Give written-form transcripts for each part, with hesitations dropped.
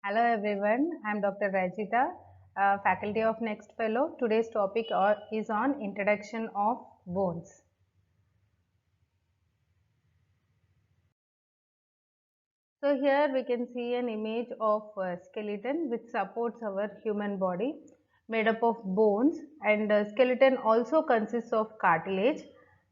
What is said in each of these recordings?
Hello everyone, I am Dr. Rajita, Faculty of Next Fellow. Today's topic is on introduction of bones. So here we can see an image of a skeleton which supports our human body made up of bones, and skeleton also consists of cartilage.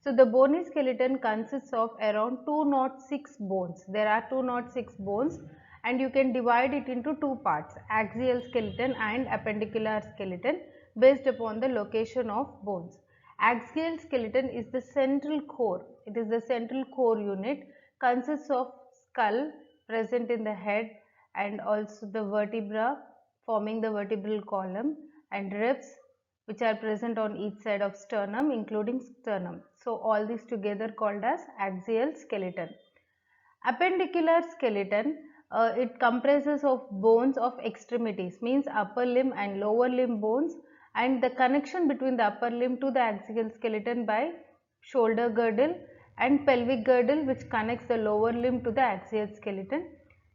So the bony skeleton consists of around 206 bones. There are 206 bones and you can divide it into two parts, axial skeleton and appendicular skeleton, based upon the location of bones. Axial skeleton is the central core. It is the central core unit, consists of skull present in the head and also the vertebra forming the vertebral column, and ribs which are present on each side of sternum including sternum. So all these together called as axial skeleton. Appendicular skeleton, it comprises of bones of extremities, means upper limb and lower limb bones, and the connection between the upper limb to the axial skeleton by shoulder girdle and pelvic girdle which connects the lower limb to the axial skeleton.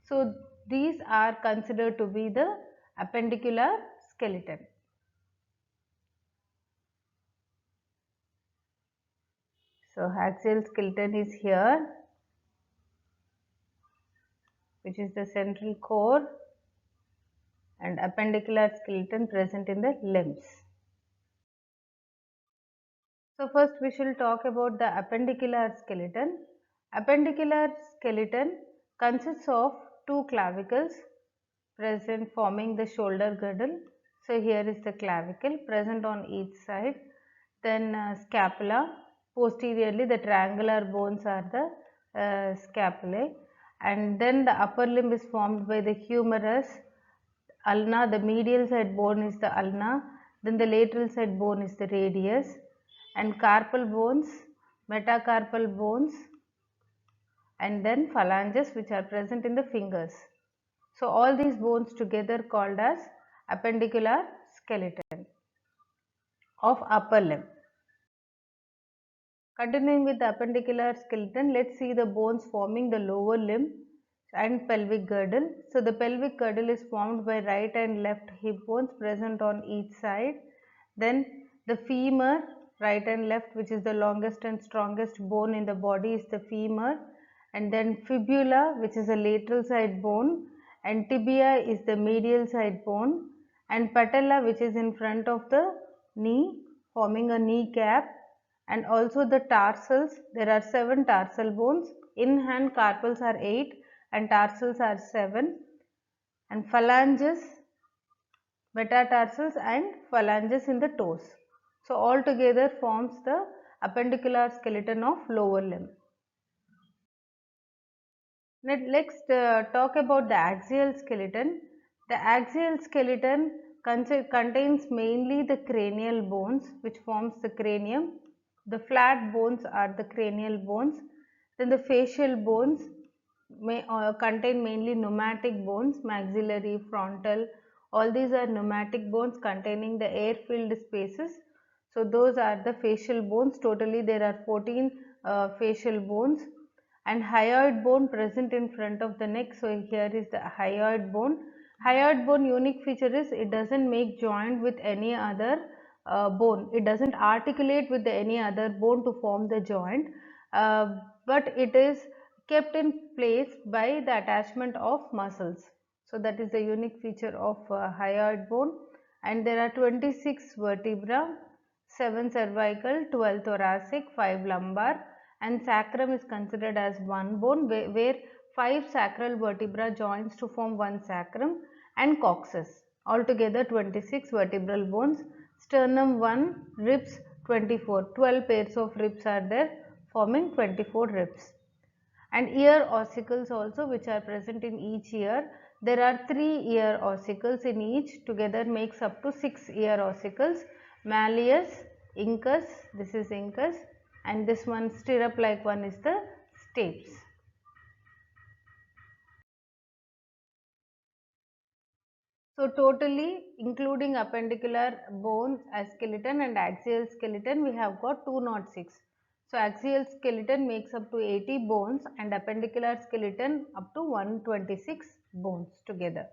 So these are considered to be the appendicular skeleton. So axial skeleton is here, which is the central core, and appendicular skeleton present in the limbs. So first we shall talk about the appendicular skeleton. Appendicular skeleton consists of two clavicles present forming the shoulder girdle. So here is the clavicle present on each side. Then scapula. Posteriorly the triangular bones are the scapulae, and then the upper limb is formed by the humerus, ulna. The medial side bone is the ulna, then the lateral side bone is the radius, and carpal bones, metacarpal bones, and then phalanges which are present in the fingers. So all these bones together called as appendicular skeleton of upper limb. Continuing with the appendicular skeleton, let's see the bones forming the lower limb and pelvic girdle. So the pelvic girdle is formed by right and left hip bones present on each side. Then the femur, right and left, which is the longest and strongest bone in the body, is the femur. And then fibula, which is a lateral side bone, and tibia is the medial side bone, and patella, which is in front of the knee, forming a kneecap. And also the tarsals, there are 7 tarsal bones. In hand carpals are 8 and tarsals are 7, and phalanges, metatarsals and phalanges in the toes. So all together forms the appendicular skeleton of lower limb. Let's talk about the axial skeleton. The axial skeleton contains mainly the cranial bones which forms the cranium. The flat bones are the cranial bones. Then the facial bones contain mainly pneumatic bones, maxillary, frontal. All these are pneumatic bones containing the air-filled spaces. So those are the facial bones. Totally there are 14 facial bones. And hyoid bone present in front of the neck. So here is the hyoid bone. Hyoid bone unique feature is it doesn't make joint with any other bone. It doesn't articulate with any other bone to form the joint, but it is kept in place by the attachment of muscles. So that is the unique feature of hyoid bone. And there are 26 vertebra, 7 cervical, 12 thoracic, 5 lumbar, and sacrum is considered as one bone where 5 sacral vertebra joins to form one sacrum, and coccyx. Altogether 26 vertebral bones. Sternum 1, ribs 24, 12 pairs of ribs are there forming 24 ribs. And ear ossicles also which are present in each ear. There are 3 ear ossicles in each, together makes up to 6 ear ossicles. Malleus, incus, this is incus, and this one stirrup like one is the stapes. So totally including appendicular bones as skeleton and axial skeleton, we have got 206. So axial skeleton makes up to 80 bones and appendicular skeleton up to 126 bones together.